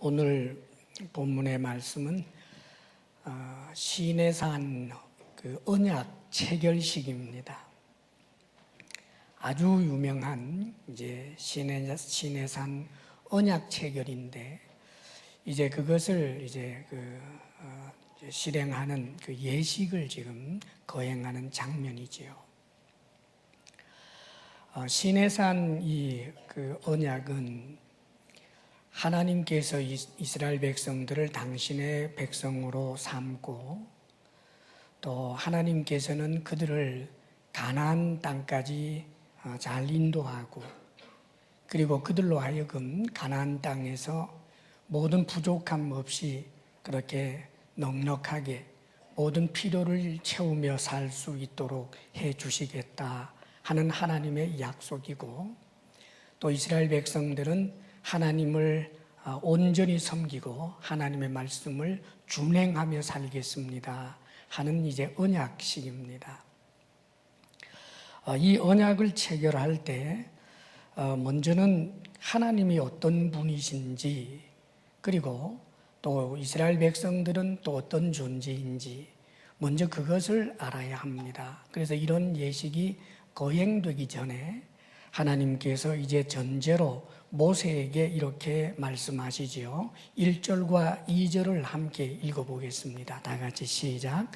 오늘 본문의 말씀은 시내산 그 언약 체결식입니다. 아주 유명한 이제 시내산 언약 체결인데 이제 그것을 이제 실행하는 그 예식을 지금 거행하는 장면이지요. 시내산 그 언약은 하나님께서 이스라엘 백성들을 당신의 백성으로 삼고 또 하나님께서는 그들을 가나안 땅까지 잘 인도하고 그리고 그들로 하여금 가나안 땅에서 모든 부족함 없이 그렇게 넉넉하게 모든 필요를 채우며 살 수 있도록 해 주시겠다 하는 하나님의 약속이고 또 이스라엘 백성들은 하나님을 온전히 섬기고 하나님의 말씀을 준행하며 살겠습니다 하는 이제 언약식입니다. 이 언약을 체결할 때 먼저는 하나님이 어떤 분이신지 그리고 또 이스라엘 백성들은 또 어떤 존재인지 먼저 그것을 알아야 합니다. 그래서 이런 예식이 거행되기 전에 하나님께서 이제 전제로 모세에게 이렇게 말씀하시지요. 1절과 2절을 함께 읽어보겠습니다. 다 같이 시작.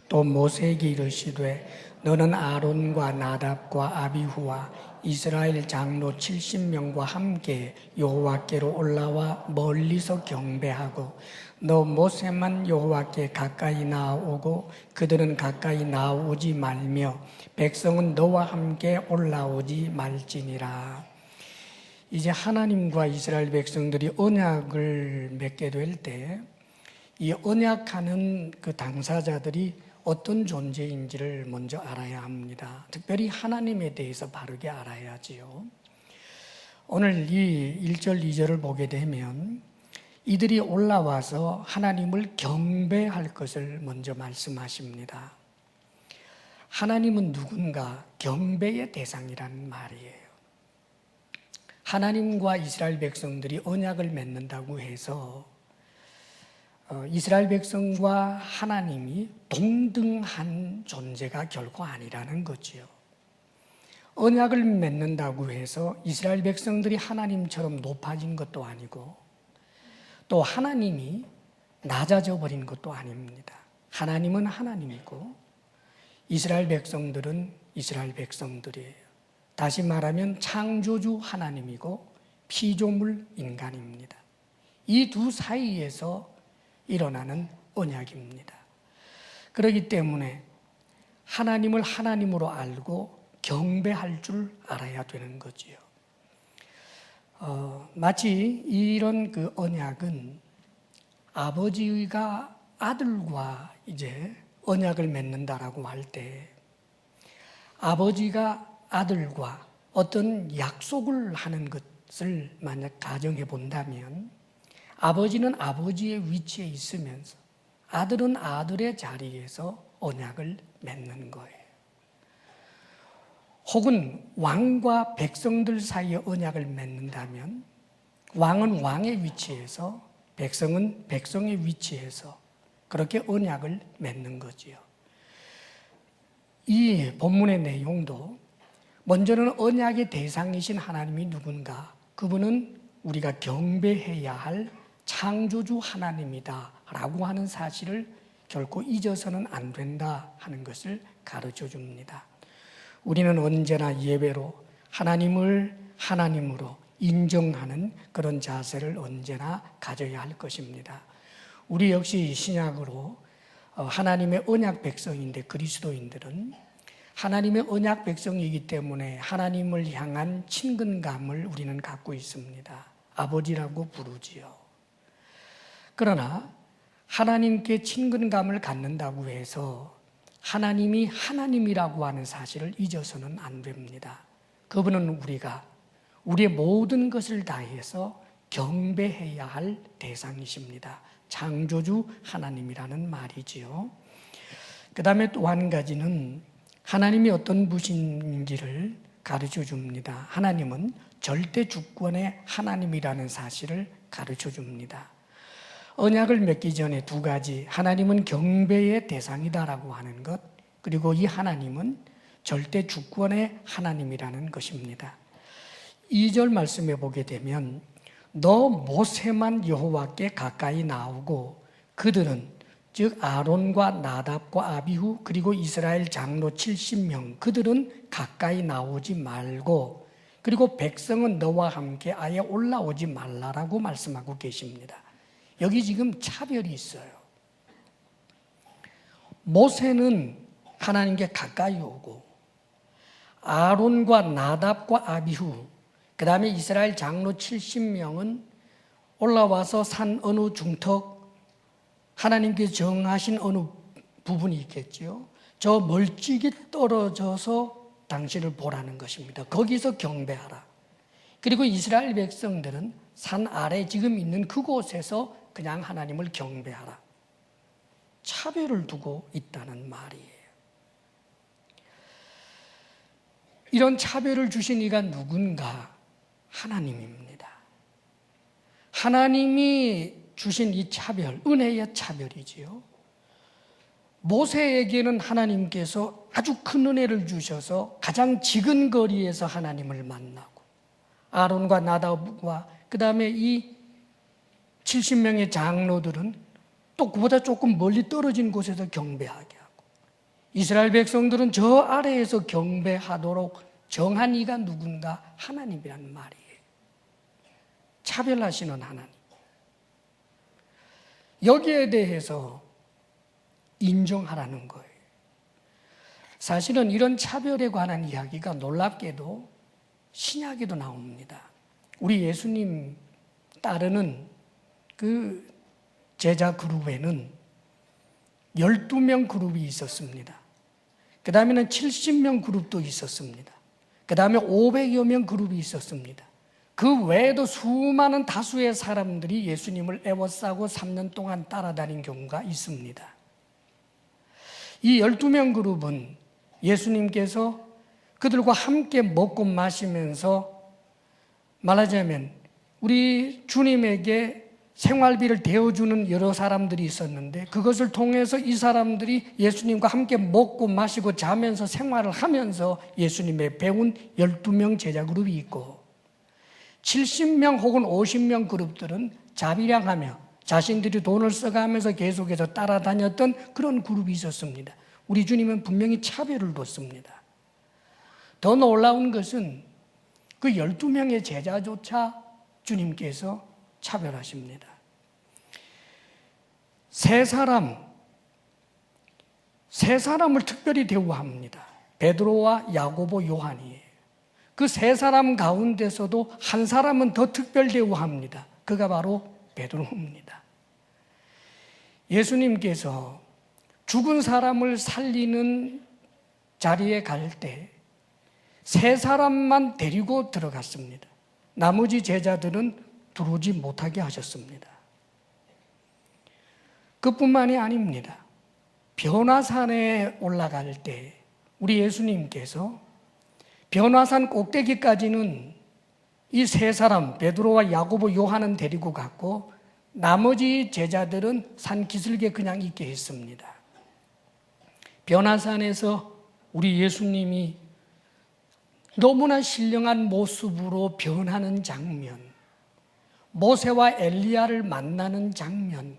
또 모세에게 이르시되 너는 아론과 나답과 아비후와 이스라엘 장로 70명과 함께 여호와께로 올라와 멀리서 경배하고 너 모세만 여호와께 가까이 나오고 그들은 가까이 나오지 말며 백성은 너와 함께 올라오지 말지니라. 이제 하나님과 이스라엘 백성들이 언약을 맺게 될 때 이 언약하는 그 당사자들이 어떤 존재인지를 먼저 알아야 합니다. 특별히 하나님에 대해서 바르게 알아야지요. 오늘 이 1절, 2절을 보게 되면 이들이 올라와서 하나님을 경배할 것을 먼저 말씀하십니다. 하나님은 누군가 경배의 대상이라는 말이에요. 하나님과 이스라엘 백성들이 언약을 맺는다고 해서 이스라엘 백성과 하나님이 동등한 존재가 결코 아니라는 거지요. 언약을 맺는다고 해서 이스라엘 백성들이 하나님처럼 높아진 것도 아니고 또 하나님이 낮아져 버린 것도 아닙니다. 하나님은 하나님이고 이스라엘 백성들은 이스라엘 백성들이에요. 다시 말하면 창조주 하나님이고 피조물 인간입니다. 이 두 사이에서 일어나는 언약입니다. 그렇기 때문에 하나님을 하나님으로 알고 경배할 줄 알아야 되는 거지요. 마치 이런 그 언약은 아버지가 아들과 이제 언약을 맺는다라고 할 때 아버지가 아들과 어떤 약속을 하는 것을 만약 가정해 본다면 아버지는 아버지의 위치에 있으면서 아들은 아들의 자리에서 언약을 맺는 거예요. 혹은 왕과 백성들 사이에 언약을 맺는다면 왕은 왕의 위치에서 백성은 백성의 위치에서 그렇게 언약을 맺는 거지요. 이 본문의 내용도 먼저는 언약의 대상이신 하나님이 누군가, 그분은 우리가 경배해야 할 창조주 하나님이다 라고 하는 사실을 결코 잊어서는 안 된다 하는 것을 가르쳐 줍니다. 우리는 언제나 예배로 하나님을 하나님으로 인정하는 그런 자세를 언제나 가져야 할 것입니다. 우리 역시 신약으로 하나님의 언약 백성인데 그리스도인들은 하나님의 언약 백성이기 때문에 하나님을 향한 친근감을 우리는 갖고 있습니다. 아버지라고 부르지요. 그러나 하나님께 친근감을 갖는다고 해서 하나님이 하나님이라고 하는 사실을 잊어서는 안 됩니다. 그분은 우리가 우리의 모든 것을 다해서 경배해야 할 대상이십니다. 창조주 하나님이라는 말이지요. 그 다음에 또 한 가지는 하나님이 어떤 분인지를 가르쳐 줍니다. 하나님은 절대 주권의 하나님이라는 사실을 가르쳐 줍니다. 언약을 맺기 전에 두 가지, 하나님은 경배의 대상이다라고 하는 것, 그리고 이 하나님은 절대 주권의 하나님이라는 것입니다. 2절 말씀해 보게 되면 너 모세만 여호와께 가까이 나오고 그들은 즉 아론과 나답과 아비후 그리고 이스라엘 장로 70명 그들은 가까이 나오지 말고 그리고 백성은 너와 함께 아예 올라오지 말라라고 말씀하고 계십니다. 여기 지금 차별이 있어요. 모세는 하나님께 가까이 오고 아론과 나답과 아비후 그 다음에 이스라엘 장로 70명은 올라와서 산 어느 중턱 하나님께 정하신 어느 부분이 있겠지요. 저 멀찍이 떨어져서 당신을 보라는 것입니다. 거기서 경배하라. 그리고 이스라엘 백성들은 산 아래 지금 있는 그곳에서 그냥 하나님을 경배하라. 차별을 두고 있다는 말이에요. 이런 차별을 주신 이가 누군가? 하나님입니다. 하나님이 주신 이 차별, 은혜의 차별이지요. 모세에게는 하나님께서 아주 큰 은혜를 주셔서 가장 지근 거리에서 하나님을 만나고 아론과 나답과 그 다음에 이 70명의 장로들은 또 그보다 조금 멀리 떨어진 곳에서 경배하게 하고 이스라엘 백성들은 저 아래에서 경배하도록 정한 이가 누군가? 하나님이라는 말이에요. 차별하시는 하나님. 여기에 대해서 인정하라는 거예요. 사실은 이런 차별에 관한 이야기가 놀랍게도 신약에도 나옵니다. 우리 예수님 따르는 그 제자 그룹에는 12명 그룹이 있었습니다. 그 다음에는 70명 그룹도 있었습니다. 그 다음에 500여 명 그룹이 있었습니다. 그 외에도 수많은 다수의 사람들이 예수님을 애워싸고 3년 동안 따라다닌 경우가 있습니다. 이 12명 그룹은 예수님께서 그들과 함께 먹고 마시면서 말하자면 우리 주님에게 생활비를 대어주는 여러 사람들이 있었는데 그것을 통해서 이 사람들이 예수님과 함께 먹고 마시고 자면서 생활을 하면서 예수님의 배운 12명 제자 그룹이 있고 70명 혹은 50명 그룹들은 자비량하며 자신들이 돈을 써가면서 계속해서 따라다녔던 그런 그룹이 있었습니다. 우리 주님은 분명히 차별을 뒀습니다. 더 놀라운 것은 그 12명의 제자조차 주님께서 차별하십니다. 세 사람을 특별히 대우합니다. 베드로와 야고보, 요한이에요. 그 세 사람 가운데서도 한 사람은 더 특별 대우합니다. 그가 바로 베드로입니다. 예수님께서 죽은 사람을 살리는 자리에 갈 때 세 사람만 데리고 들어갔습니다. 나머지 제자들은 들어오지 못하게 하셨습니다. 그뿐만이 아닙니다. 변화산에 올라갈 때 우리 예수님께서 변화산 꼭대기까지는 이 세 사람 베드로와 야고보, 요한은 데리고 갔고 나머지 제자들은 산 기슭에 그냥 있게 했습니다. 변화산에서 우리 예수님이 너무나 신령한 모습으로 변하는 장면, 모세와 엘리야를 만나는 장면,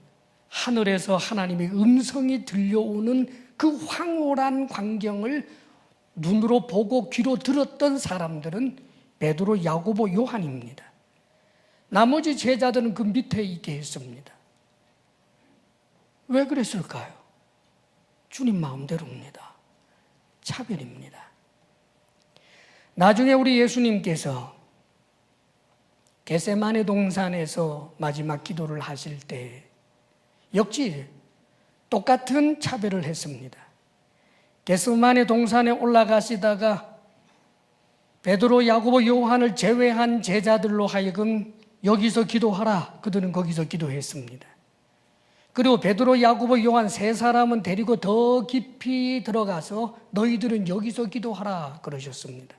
하늘에서 하나님의 음성이 들려오는 그 황홀한 광경을 눈으로 보고 귀로 들었던 사람들은 베드로, 야고보, 요한입니다. 나머지 제자들은 그 밑에 있게 했습니다. 왜 그랬을까요? 주님 마음대로입니다. 차별입니다. 나중에 우리 예수님께서 겟세마네 동산에서 마지막 기도를 하실 때 역시 똑같은 차별을 했습니다. 겟세마네 동산에 올라가시다가 베드로, 야고보, 요한을 제외한 제자들로 하여금 여기서 기도하라. 그들은 거기서 기도했습니다. 그리고 베드로, 야고보, 요한 세 사람은 데리고 더 깊이 들어가서 너희들은 여기서 기도하라 그러셨습니다.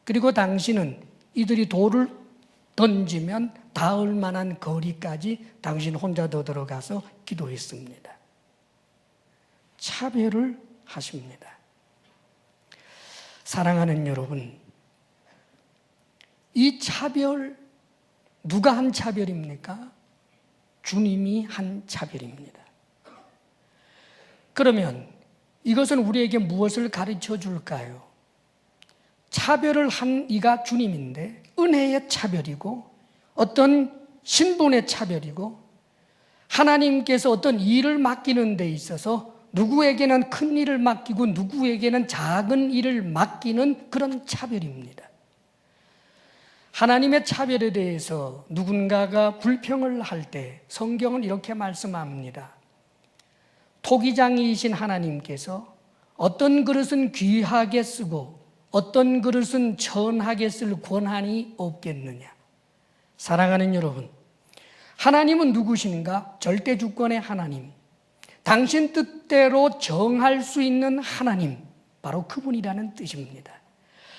그리고 당신은 이들이 돌을 던지면 닿을 만한 거리까지 당신 혼자 더 들어가서 기도했습니다. 차별을 하십니다. 사랑하는 여러분, 이 차별 누가 한 차별입니까? 주님이 한 차별입니다. 그러면 이것은 우리에게 무엇을 가르쳐 줄까요? 차별을 한 이가 주님인데 은혜의 차별이고 어떤 신분의 차별이고 하나님께서 어떤 일을 맡기는 데 있어서 누구에게는 큰 일을 맡기고 누구에게는 작은 일을 맡기는 그런 차별입니다. 하나님의 차별에 대해서 누군가가 불평을 할 때 성경은 이렇게 말씀합니다. 토기장이신 하나님께서 어떤 그릇은 귀하게 쓰고 어떤 그릇은 천하게 쓸 권한이 없겠느냐. 사랑하는 여러분, 하나님은 누구신가? 절대 주권의 하나님, 당신 뜻대로 정할 수 있는 하나님, 바로 그분이라는 뜻입니다.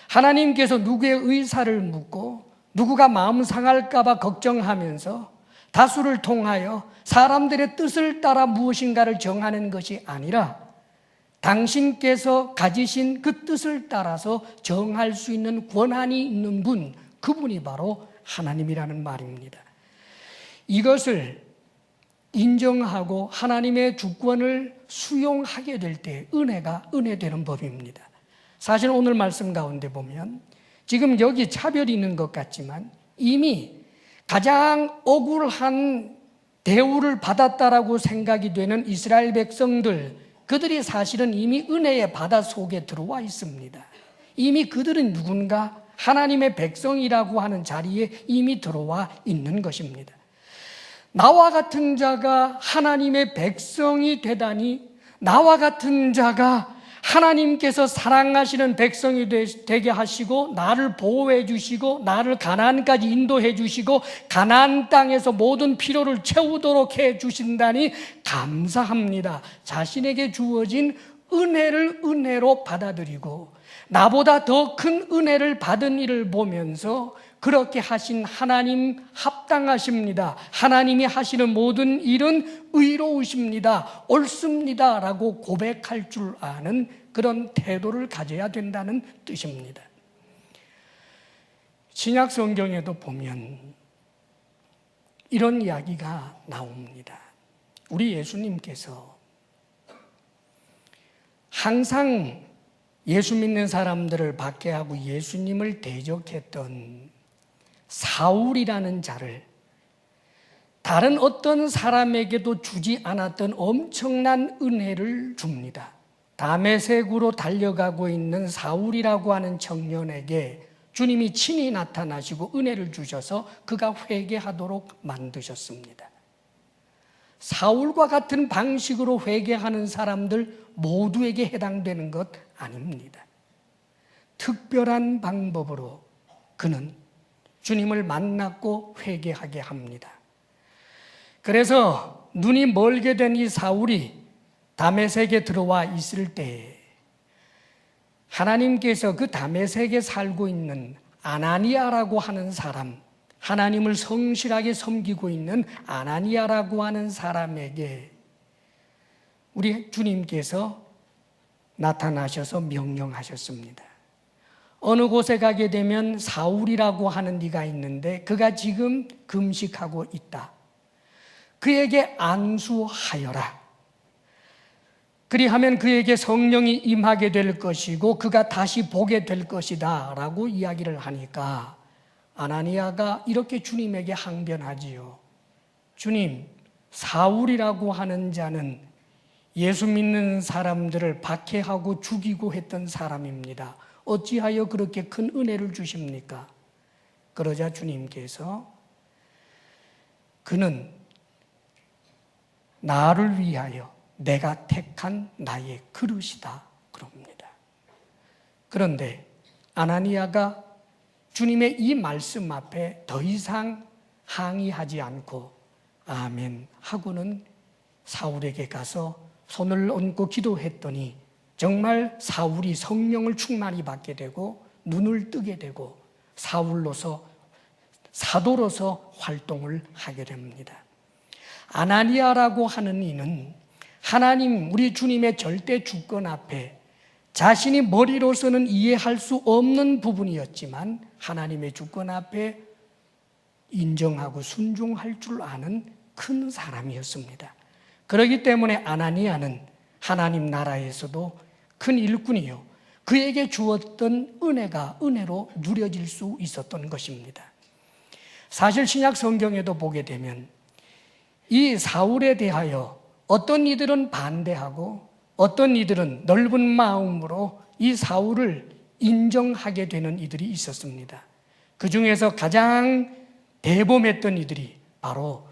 하나님께서 누구의 의사를 묻고 누구가 마음 상할까 봐 걱정하면서 다수를 통하여 사람들의 뜻을 따라 무엇인가를 정하는 것이 아니라 당신께서 가지신 그 뜻을 따라서 정할 수 있는 권한이 있는 분, 그분이 바로 하나님이라는 말입니다. 이것을 인정하고 하나님의 주권을 수용하게 될 때 은혜가 은혜되는 법입니다. 사실 오늘 말씀 가운데 보면 지금 여기 차별이 있는 것 같지만 이미 가장 억울한 대우를 받았다라고 생각이 되는 이스라엘 백성들, 그들이 사실은 이미 은혜의 바다 속에 들어와 있습니다. 이미 그들은 누군가 하나님의 백성이라고 하는 자리에 이미 들어와 있는 것입니다. 나와 같은 자가 하나님의 백성이 되다니, 나와 같은 자가 하나님께서 사랑하시는 백성이 되게 하시고 나를 보호해 주시고 나를 가나안까지 인도해 주시고 가나안 땅에서 모든 필요를 채우도록 해 주신다니 감사합니다. 자신에게 주어진 은혜를 은혜로 받아들이고 나보다 더 큰 은혜를 받은 일을 보면서 그렇게 하신 하나님 합당하십니다. 하나님이 하시는 모든 일은 의로우십니다. 옳습니다. 라고 고백할 줄 아는 그런 태도를 가져야 된다는 뜻입니다. 신약 성경에도 보면 이런 이야기가 나옵니다. 우리 예수님께서 항상 예수 믿는 사람들을 박해하고 예수님을 대적했던 사울이라는 자를 다른 어떤 사람에게도 주지 않았던 엄청난 은혜를 줍니다. 다메섹으로 달려가고 있는 사울이라고 하는 청년에게 주님이 친히 나타나시고 은혜를 주셔서 그가 회개하도록 만드셨습니다. 사울과 같은 방식으로 회개하는 사람들 모두에게 해당되는 것 아닙니다. 특별한 방법으로 그는 주님을 만났고 회개하게 합니다. 그래서 눈이 멀게 된 이 사울이 다메섹에 들어와 있을 때 하나님께서 그 다메섹에 살고 있는 아나니아라고 하는 사람, 하나님을 성실하게 섬기고 있는 아나니아라고 하는 사람에게 우리 주님께서 나타나셔서 명령하셨습니다. 어느 곳에 가게 되면 사울이라고 하는 네가 있는데 그가 지금 금식하고 있다. 그에게 안수하여라. 그리하면 그에게 성령이 임하게 될 것이고 그가 다시 보게 될 것이다 라고 이야기를 하니까 아나니아가 이렇게 주님에게 항변하지요. 주님, 사울이라고 하는 자는 예수 믿는 사람들을 박해하고 죽이고 했던 사람입니다. 어찌하여 그렇게 큰 은혜를 주십니까? 그러자 주님께서 그는 나를 위하여 내가 택한 나의 그릇이다 그럽니다. 그런데 아나니아가 주님의 이 말씀 앞에 더 이상 항의하지 않고 아멘 하고는 사울에게 가서 손을 얹고 기도했더니 정말 사울이 성령을 충만히 받게 되고 눈을 뜨게 되고 사울로서 사도로서 활동을 하게 됩니다. 아나니아라고 하는 이는 하나님, 우리 주님의 절대 주권 앞에 자신이 머리로서는 이해할 수 없는 부분이었지만 하나님의 주권 앞에 인정하고 순종할 줄 아는 큰 사람이었습니다. 그렇기 때문에 아나니아는 하나님 나라에서도 큰 일꾼이요, 그에게 주었던 은혜가 은혜로 누려질 수 있었던 것입니다. 사실 신약 성경에도 보게 되면 이 사울에 대하여 어떤 이들은 반대하고 어떤 이들은 넓은 마음으로 이 사울을 인정하게 되는 이들이 있었습니다. 그 중에서 가장 대범했던 이들이 바로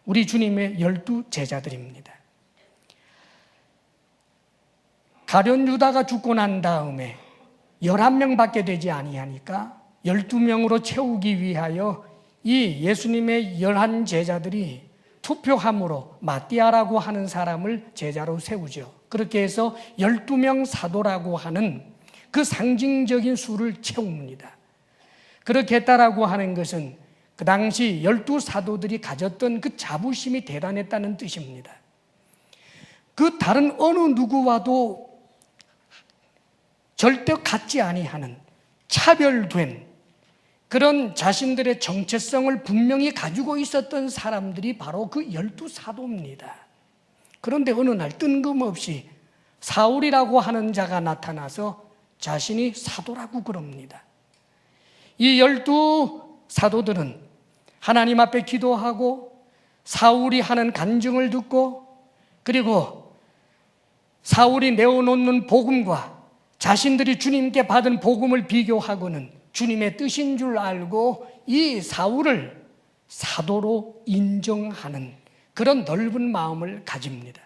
우리 주님의 12 제자들입니다. 가룟 유다가 죽고 난 다음에 11명밖에 되지 아니하니까 12명으로 채우기 위하여 이 예수님의 11 제자들이 투표함으로 마띠아라고 하는 사람을 제자로 세우죠. 그렇게 해서 12명 사도라고 하는 그 상징적인 수를 채웁니다. 그렇게 했다라고 하는 것은 그 당시 12 사도들이 가졌던 그 자부심이 대단했다는 뜻입니다. 그 다른 어느 누구와도 절대 같지 아니하는 차별된 그런 자신들의 정체성을 분명히 가지고 있었던 사람들이 바로 그 12 사도입니다. 그런데 어느 날 뜬금없이 사울이라고 하는 자가 나타나서 자신이 사도라고 그럽니다. 이 12 사도들은 하나님 앞에 기도하고 사울이 하는 간증을 듣고 그리고 사울이 내어놓는 복음과 자신들이 주님께 받은 복음을 비교하고는 주님의 뜻인 줄 알고 이 사울을 사도로 인정하는 그런 넓은 마음을 가집니다.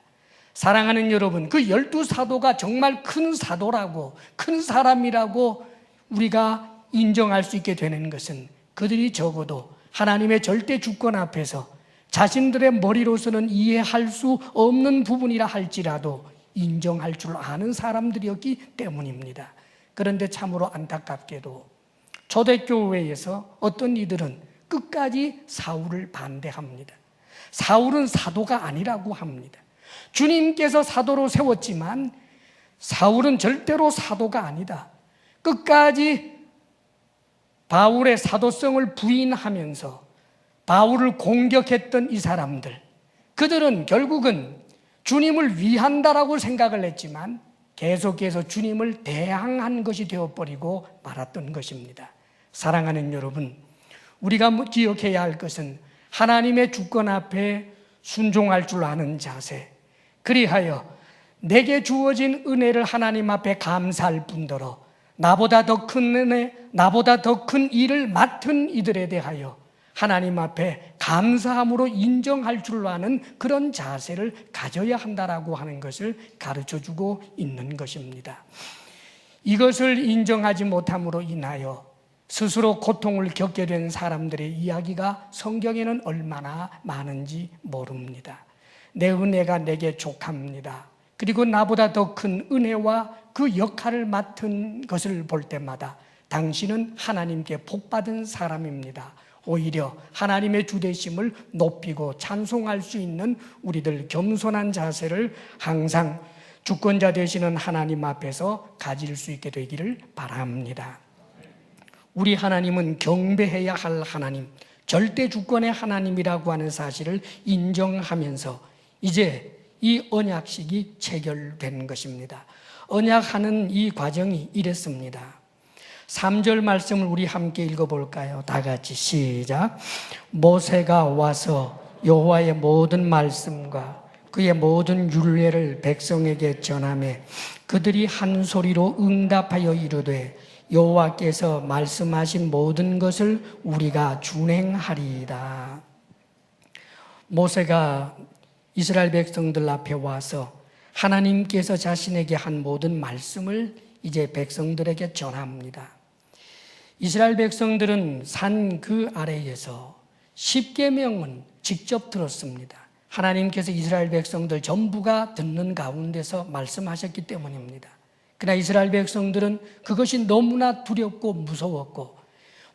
사랑하는 여러분, 그 12 사도가 정말 큰 사도라고, 큰 사람이라고 우리가 인정할 수 있게 되는 것은 그들이 적어도 하나님의 절대 주권 앞에서 자신들의 머리로서는 이해할 수 없는 부분이라 할지라도 인정할 줄 아는 사람들이었기 때문입니다. 그런데 참으로 안타깝게도 초대교회에서 어떤 이들은 끝까지 사울을 반대합니다. 사울은 사도가 아니라고 합니다. 주님께서 사도로 세웠지만 사울은 절대로 사도가 아니다. 끝까지 바울의 사도성을 부인하면서 바울을 공격했던 이 사람들, 그들은 결국은 주님을 위한다라고 생각을 했지만 계속해서 주님을 대항한 것이 되어버리고 말았던 것입니다. 사랑하는 여러분, 우리가 기억해야 할 것은 하나님의 주권 앞에 순종할 줄 아는 자세, 그리하여 내게 주어진 은혜를 하나님 앞에 감사할 뿐더러 나보다 더 큰 은혜, 나보다 더 큰 일을 맡은 이들에 대하여 하나님 앞에 감사함으로 인정할 줄 아는 그런 자세를 가져야 한다라고 하는 것을 가르쳐주고 있는 것입니다. 이것을 인정하지 못함으로 인하여 스스로 고통을 겪게 된 사람들의 이야기가 성경에는 얼마나 많은지 모릅니다. 내 은혜가 내게 족합니다. 그리고 나보다 더 큰 은혜와 그 역할을 맡은 것을 볼 때마다 당신은 하나님께 복받은 사람입니다. 오히려 하나님의 주되심을 높이고 찬송할 수 있는 우리들 겸손한 자세를 항상 주권자 되시는 하나님 앞에서 가질 수 있게 되기를 바랍니다. 우리 하나님은 경배해야 할 하나님, 절대 주권의 하나님이라고 하는 사실을 인정하면서 이제 이 언약식이 체결된 것입니다. 언약하는 이 과정이 이랬습니다. 3절 말씀을 우리 함께 읽어볼까요? 다 같이 시작. 모세가 와서 여호와의 모든 말씀과 그의 모든 율례를 백성에게 전하며 그들이 한 소리로 응답하여 이르되 여호와께서 말씀하신 모든 것을 우리가 준행하리이다. 모세가 이스라엘 백성들 앞에 와서 하나님께서 자신에게 한 모든 말씀을 이제 백성들에게 전합니다. 이스라엘 백성들은 산 그 아래에서 10계명은 직접 들었습니다. 하나님께서 이스라엘 백성들 전부가 듣는 가운데서 말씀하셨기 때문입니다. 그러나 이스라엘 백성들은 그것이 너무나 두렵고 무서웠고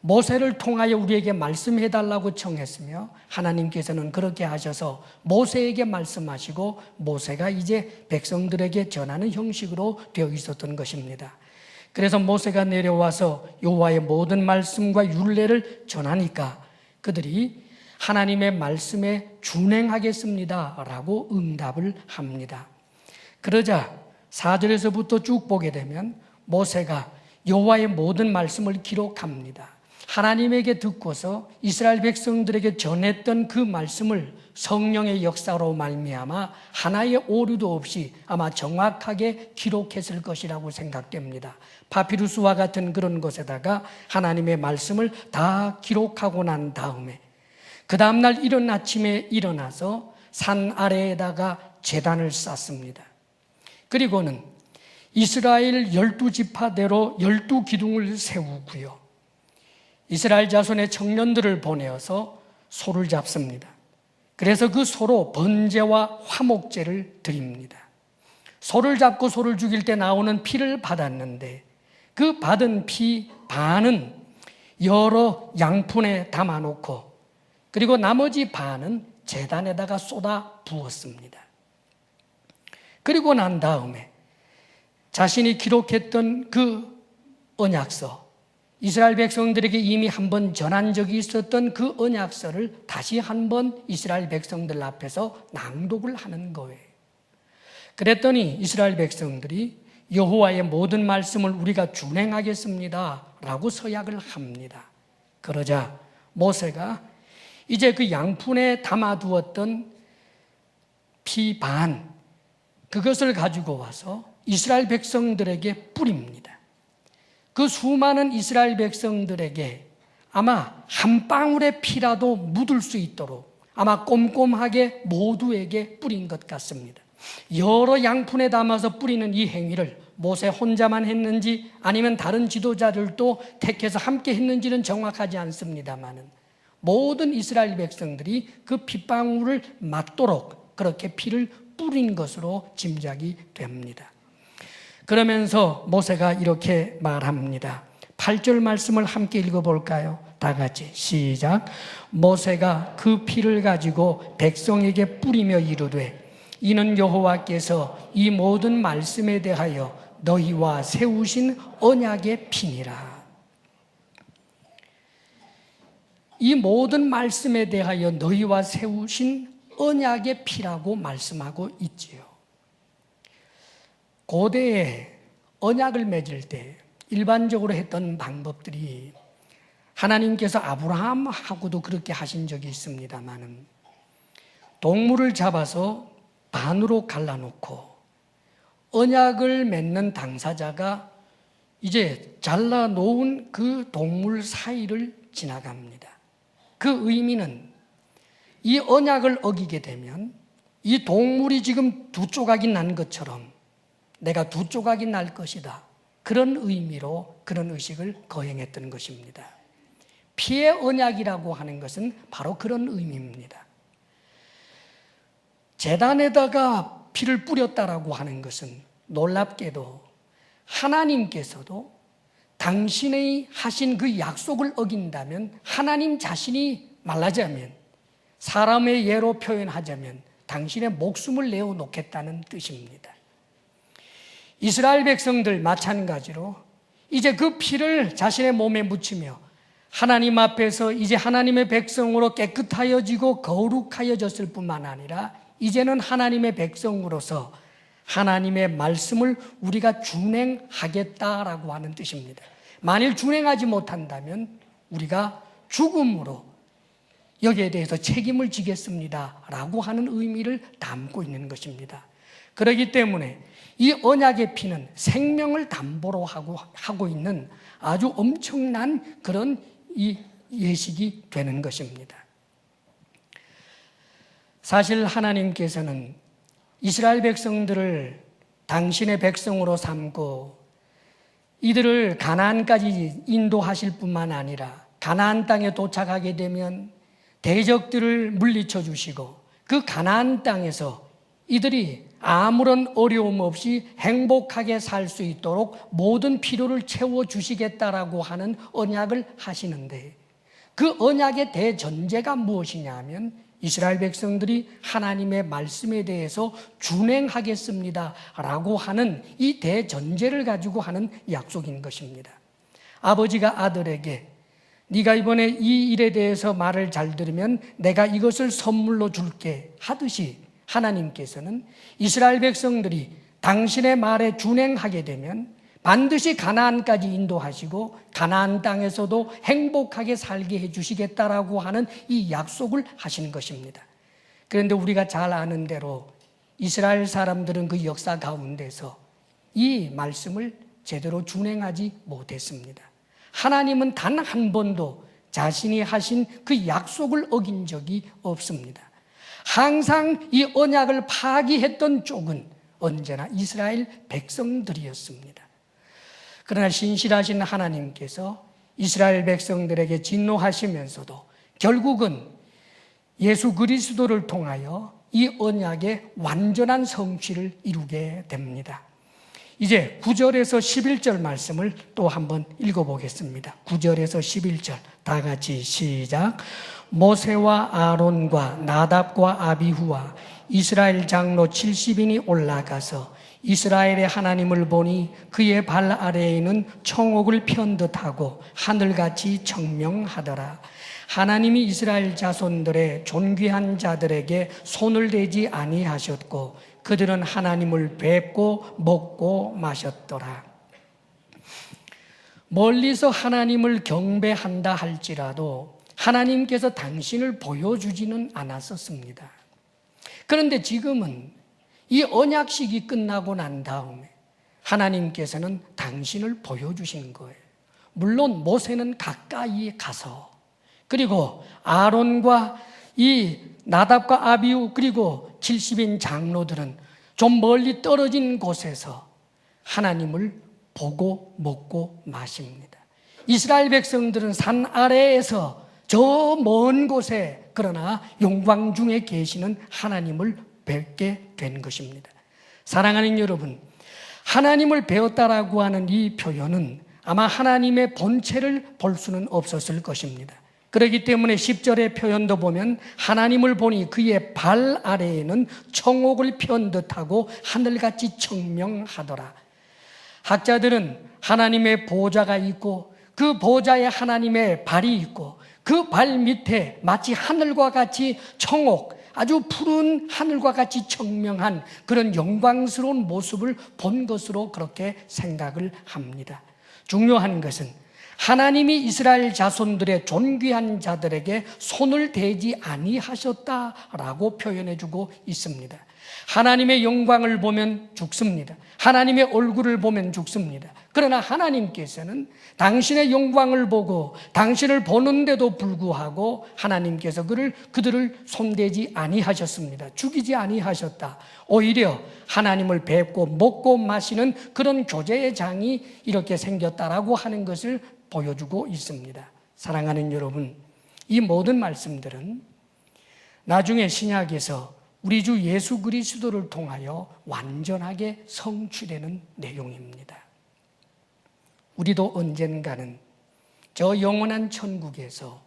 모세를 통하여 우리에게 말씀해달라고 청했으며 하나님께서는 그렇게 하셔서 모세에게 말씀하시고 모세가 이제 백성들에게 전하는 형식으로 되어 있었던 것입니다. 그래서 모세가 내려와서 여호와의 모든 말씀과 율례를 전하니까 그들이 하나님의 말씀에 준행하겠습니다 라고 응답을 합니다. 그러자 4절에서부터 쭉 보게 되면 모세가 여호와의 모든 말씀을 기록합니다. 하나님에게 듣고서 이스라엘 백성들에게 전했던 그 말씀을 성령의 역사로 말미암아 하나의 오류도 없이 아마 정확하게 기록했을 것이라고 생각됩니다. 파피루스와 같은 그런 것에다가 하나님의 말씀을 다 기록하고 난 다음에 그 다음날 이른 아침에 일어나서 산 아래에다가 제단을 쌓습니다. 그리고는 이스라엘 12지파대로 12기둥을 세우고요. 이스라엘 자손의 청년들을 보내어서 소를 잡습니다. 그래서 그 소로 번제와 화목제를 드립니다. 소를 잡고 소를 죽일 때 나오는 피를 받았는데 그 받은 피 반은 여러 양푼에 담아놓고 그리고 나머지 반은 제단에다가 쏟아 부었습니다. 그리고 난 다음에 자신이 기록했던 그 언약서, 이스라엘 백성들에게 이미 한번 전한 적이 있었던 그 언약서를 다시 한번 이스라엘 백성들 앞에서 낭독을 하는 거예요. 그랬더니 이스라엘 백성들이 여호와의 모든 말씀을 우리가 준행하겠습니다 라고 서약을 합니다. 그러자 모세가 이제 그 양푼에 담아두었던 피 반, 그것을 가지고 와서 이스라엘 백성들에게 뿌립니다. 그 수많은 이스라엘 백성들에게 아마 한 방울의 피라도 묻을 수 있도록 아마 꼼꼼하게 모두에게 뿌린 것 같습니다. 여러 양푼에 담아서 뿌리는 이 행위를 모세 혼자만 했는지 아니면 다른 지도자들도 택해서 함께 했는지는 정확하지 않습니다만은 모든 이스라엘 백성들이 그 핏방울을 맞도록 그렇게 피를 뿌린 것으로 짐작이 됩니다. 그러면서 모세가 이렇게 말합니다. 8절 말씀을 함께 읽어볼까요? 다 같이 시작. 모세가 그 피를 가지고 백성에게 뿌리며 이르되 이는 여호와께서 이 모든 말씀에 대하여 너희와 세우신 언약의 피니라. 이 모든 말씀에 대하여 너희와 세우신 언약의 피라고 말씀하고 있지요. 고대에 언약을 맺을 때 일반적으로 했던 방법들이 하나님께서 아브라함하고도 그렇게 하신 적이 있습니다만 동물을 잡아서 반으로 갈라놓고 언약을 맺는 당사자가 이제 잘라놓은 그 동물 사이를 지나갑니다. 그 의미는 이 언약을 어기게 되면 이 동물이 지금 두 조각이 난 것처럼 내가 두 조각이 날 것이다. 그런 의미로 그런 의식을 거행했던 것입니다. 피의 언약이라고 하는 것은 바로 그런 의미입니다. 제단에다가 피를 뿌렸다라고 하는 것은 놀랍게도 하나님께서도 당신의 하신 그 약속을 어긴다면 하나님 자신이 말하자면 사람의 예로 표현하자면 당신의 목숨을 내어놓겠다는 뜻입니다. 이스라엘 백성들 마찬가지로 이제 그 피를 자신의 몸에 묻히며 하나님 앞에서 이제 하나님의 백성으로 깨끗하여지고 거룩하여졌을 뿐만 아니라 이제는 하나님의 백성으로서 하나님의 말씀을 우리가 준행하겠다라고 하는 뜻입니다. 만일 준행하지 못한다면 우리가 죽음으로 여기에 대해서 책임을 지겠습니다 라고 하는 의미를 담고 있는 것입니다. 그렇기 때문에 이 언약의 피는 생명을 담보로 하고 있는 아주 엄청난 그런 이 예식이 되는 것입니다. 사실 하나님께서는 이스라엘 백성들을 당신의 백성으로 삼고 이들을 가나안까지 인도하실 뿐만 아니라 가나안 땅에 도착하게 되면 대적들을 물리쳐 주시고 그 가나안 땅에서 이들이 아무런 어려움 없이 행복하게 살 수 있도록 모든 필요를 채워주시겠다라고 하는 언약을 하시는데, 그 언약의 대전제가 무엇이냐 하면 이스라엘 백성들이 하나님의 말씀에 대해서 준행하겠습니다 라고 하는 이 대전제를 가지고 하는 약속인 것입니다. 아버지가 아들에게 네가 이번에 이 일에 대해서 말을 잘 들으면 내가 이것을 선물로 줄게 하듯이, 하나님께서는 이스라엘 백성들이 당신의 말에 준행하게 되면 반드시 가나안까지 인도하시고 가나안 땅에서도 행복하게 살게 해주시겠다라고 하는 이 약속을 하시는 것입니다. 그런데 우리가 잘 아는 대로 이스라엘 사람들은 그 역사 가운데서 이 말씀을 제대로 준행하지 못했습니다. 하나님은 단 한 번도 자신이 하신 그 약속을 어긴 적이 없습니다. 항상 이 언약을 파기했던 쪽은 언제나 이스라엘 백성들이었습니다. 그러나 신실하신 하나님께서 이스라엘 백성들에게 진노하시면서도 결국은 예수 그리스도를 통하여 이 언약의 완전한 성취를 이루게 됩니다. 이제 9절에서 11절 말씀을 또 한번 읽어보겠습니다. 9절에서 11절 다 같이 시작. 모세와 아론과 나답과 아비후와 이스라엘 장로 70인이 올라가서 이스라엘의 하나님을 보니 그의 발 아래에는 청옥을 편 듯하고 하늘같이 청명하더라. 하나님이 이스라엘 자손들의 존귀한 자들에게 손을 대지 아니하셨고 그들은 하나님을 뵙고 먹고 마셨더라. 멀리서 하나님을 경배한다 할지라도 하나님께서 당신을 보여주지는 않았었습니다. 그런데 지금은 이 언약식이 끝나고 난 다음에 하나님께서는 당신을 보여주시는 거예요. 물론 모세는 가까이 가서, 그리고 아론과 이 나답과 아비후 그리고 70인 장로들은 좀 멀리 떨어진 곳에서 하나님을 보고 먹고 마십니다. 이스라엘 백성들은 산 아래에서 저 먼 곳에 그러나 영광 중에 계시는 하나님을 뵙게 된 것입니다. 사랑하는 여러분, 하나님을 배웠다라고 하는 이 표현은 아마 하나님의 본체를 볼 수는 없었을 것입니다. 그렇기 때문에 10절의 표현도 보면 하나님을 보니 그의 발 아래에는 청옥을 편 듯하고 하늘같이 청명하더라. 학자들은 하나님의 보좌가 있고 그 보좌에 하나님의 발이 있고 그 발 밑에 마치 하늘과 같이 청옥, 아주 푸른 하늘과 같이 청명한 그런 영광스러운 모습을 본 것으로 그렇게 생각을 합니다. 중요한 것은 하나님이 이스라엘 자손들의 존귀한 자들에게 손을 대지 아니하셨다라고 표현해주고 있습니다. 하나님의 영광을 보면 죽습니다. 하나님의 얼굴을 보면 죽습니다. 그러나 하나님께서는 당신의 영광을 보고 당신을 보는데도 불구하고 하나님께서 그들을 손대지 아니하셨습니다. 죽이지 아니하셨다. 오히려 하나님을 뵙고 먹고 마시는 그런 교제의 장이 이렇게 생겼다라고 하는 것을 보여주고 있습니다. 사랑하는 여러분, 이 모든 말씀들은 나중에 신약에서 우리 주 예수 그리스도를 통하여 완전하게 성취되는 내용입니다. 우리도 언젠가는 저 영원한 천국에서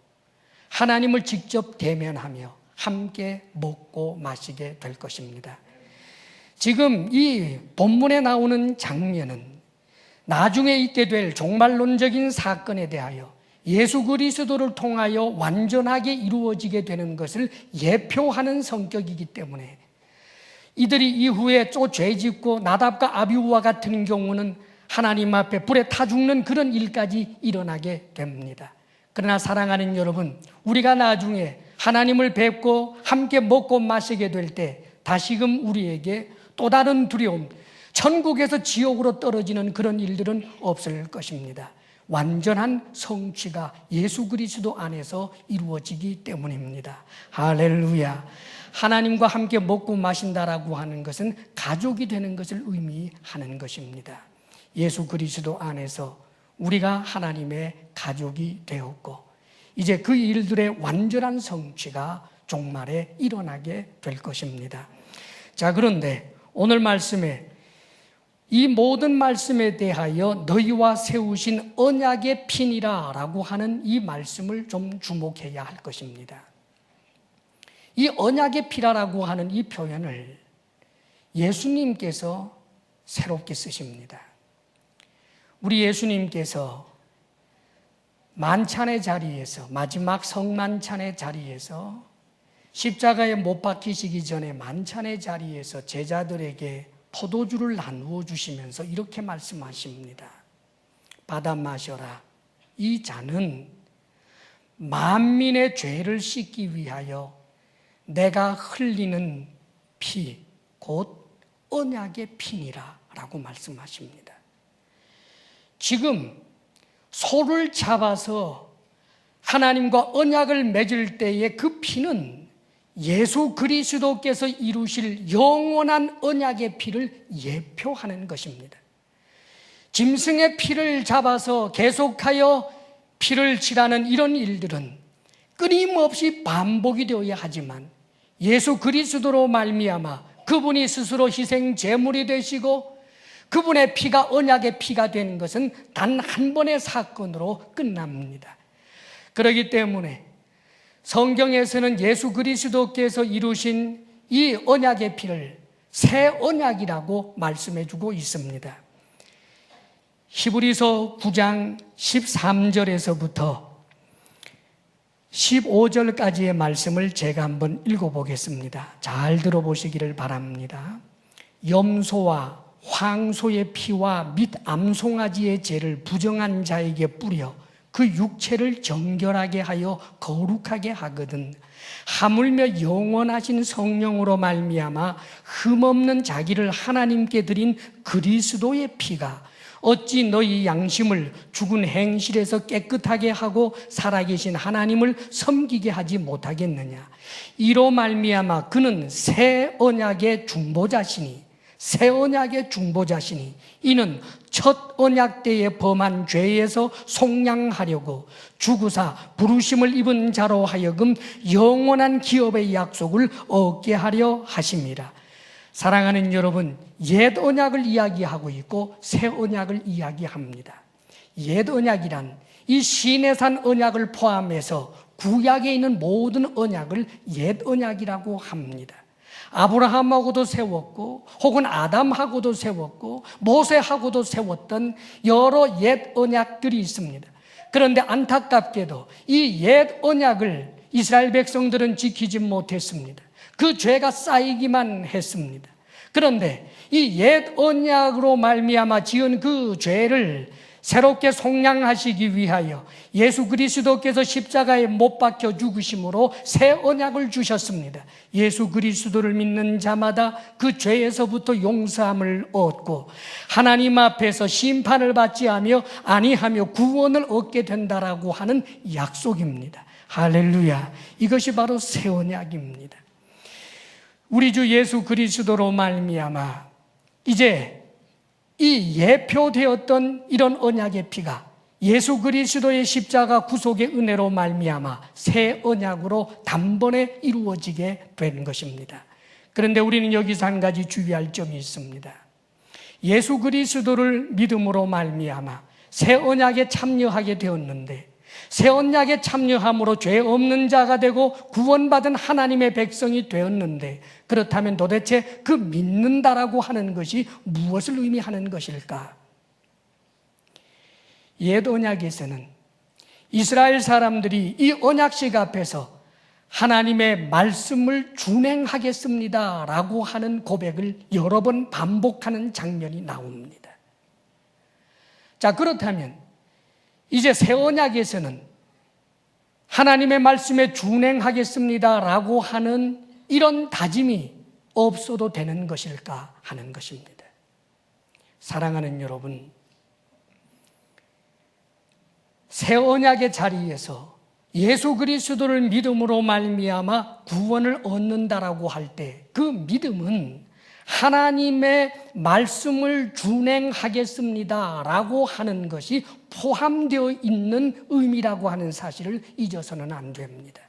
하나님을 직접 대면하며 함께 먹고 마시게 될 것입니다. 지금 이 본문에 나오는 장면은 나중에 있게 될 종말론적인 사건에 대하여 예수 그리스도를 통하여 완전하게 이루어지게 되는 것을 예표하는 성격이기 때문에 이들이 이후에 또 죄짓고 나답과 아비후와 같은 경우는 하나님 앞에 불에 타 죽는 그런 일까지 일어나게 됩니다. 그러나 사랑하는 여러분, 우리가 나중에 하나님을 뵙고 함께 먹고 마시게 될 때 다시금 우리에게 또 다른 두려움, 천국에서 지옥으로 떨어지는 그런 일들은 없을 것입니다. 완전한 성취가 예수 그리스도 안에서 이루어지기 때문입니다. 할렐루야. 하나님과 함께 먹고 마신다라고 하는 것은 가족이 되는 것을 의미하는 것입니다. 예수 그리스도 안에서 우리가 하나님의 가족이 되었고 이제 그 일들의 완전한 성취가 종말에 일어나게 될 것입니다. 자, 그런데 오늘 말씀에 이 모든 말씀에 대하여 너희와 세우신 언약의 피니라 라고 하는 이 말씀을 좀 주목해야 할 것입니다. 이 언약의 피라라고 하는 이 표현을 예수님께서 새롭게 쓰십니다. 우리 예수님께서 만찬의 자리에서, 마지막 성만찬의 자리에서 십자가에 못 박히시기 전에 만찬의 자리에서 제자들에게 포도주를 나누어 주시면서 이렇게 말씀하십니다. 받아 마셔라. 이 잔은 만민의 죄를 씻기 위하여 내가 흘리는 피, 곧 언약의 피니라 라고 말씀하십니다. 지금 소를 잡아서 하나님과 언약을 맺을 때의 그 피는 예수 그리스도께서 이루실 영원한 언약의 피를 예표하는 것입니다. 짐승의 피를 잡아서 계속하여 피를 칠하는 이런 일들은 끊임없이 반복이 되어야 하지만 예수 그리스도로 말미암아 그분이 스스로 희생 제물이 되시고 그분의 피가 언약의 피가 되는 것은 단 한 번의 사건으로 끝납니다. 그렇기 때문에 성경에서는 예수 그리스도께서 이루신 이 언약의 피를 새 언약이라고 말씀해 주고 있습니다. 히브리서 9장 13절에서부터 15절까지의 말씀을 제가 한번 읽어보겠습니다. 잘 들어보시기를 바랍니다. 염소와 황소의 피와 및 암송아지의 죄를 부정한 자에게 뿌려 그 육체를 정결하게 하여 거룩하게 하거든 하물며 영원하신 성령으로 말미암아 흠없는 자기를 하나님께 드린 그리스도의 피가 어찌 너희 양심을 죽은 행실에서 깨끗하게 하고 살아계신 하나님을 섬기게 하지 못하겠느냐. 이로 말미암아 그는 새 언약의 중보자시니 이는 첫 언약 때에 범한 죄에서 속량하려고 죽으사 부르심을 입은 자로 하여금 영원한 기업의 약속을 얻게 하려 하심이라. 사랑하는 여러분, 옛 언약을 이야기하고 있고 새 언약을 이야기합니다. 옛 언약이란 이 시내산 언약을 포함해서 구약에 있는 모든 언약을 옛 언약이라고 합니다. 아브라함하고도 세웠고 혹은 아담하고도 세웠고 모세하고도 세웠던 여러 옛 언약들이 있습니다. 그런데 안타깝게도 이 옛 언약을 이스라엘 백성들은 지키지 못했습니다. 그 죄가 쌓이기만 했습니다. 그런데 이 옛 언약으로 말미암아 지은 그 죄를 새롭게 속량하시기 위하여 예수 그리스도께서 십자가에 못 박혀 죽으심으로 새 언약을 주셨습니다. 예수 그리스도를 믿는 자마다 그 죄에서부터 용서함을 얻고 하나님 앞에서 심판을 받지 아니하며 구원을 얻게 된다라고 하는 약속입니다. 할렐루야. 이것이 바로 새 언약입니다. 우리 주 예수 그리스도로 말미암아 이제 이 예표되었던 이런 언약의 피가 예수 그리스도의 십자가 구속의 은혜로 말미암아 새 언약으로 단번에 이루어지게 된 것입니다. 그런데 우리는 여기서 한 가지 주의할 점이 있습니다. 예수 그리스도를 믿음으로 말미암아 새 언약에 참여하게 되었는데 새 언약에 참여함으로 죄 없는 자가 되고 구원받은 하나님의 백성이 되었는데 그렇다면 도대체 그 믿는다라고 하는 것이 무엇을 의미하는 것일까? 옛 언약에서는 이스라엘 사람들이 이 언약식 앞에서 하나님의 말씀을 준행하겠습니다 라고 하는 고백을 여러 번 반복하는 장면이 나옵니다. 자, 그렇다면 이제 새 언약에서는 하나님의 말씀에 준행하겠습니다 라고 하는 이런 다짐이 없어도 되는 것일까 하는 것입니다. 사랑하는 여러분, 새 언약의 자리에서 예수 그리스도를 믿음으로 말미암아 구원을 얻는다라고 할 때 그 믿음은 하나님의 말씀을 준행하겠습니다 라고 하는 것이 포함되어 있는 의미라고 하는 사실을 잊어서는 안 됩니다.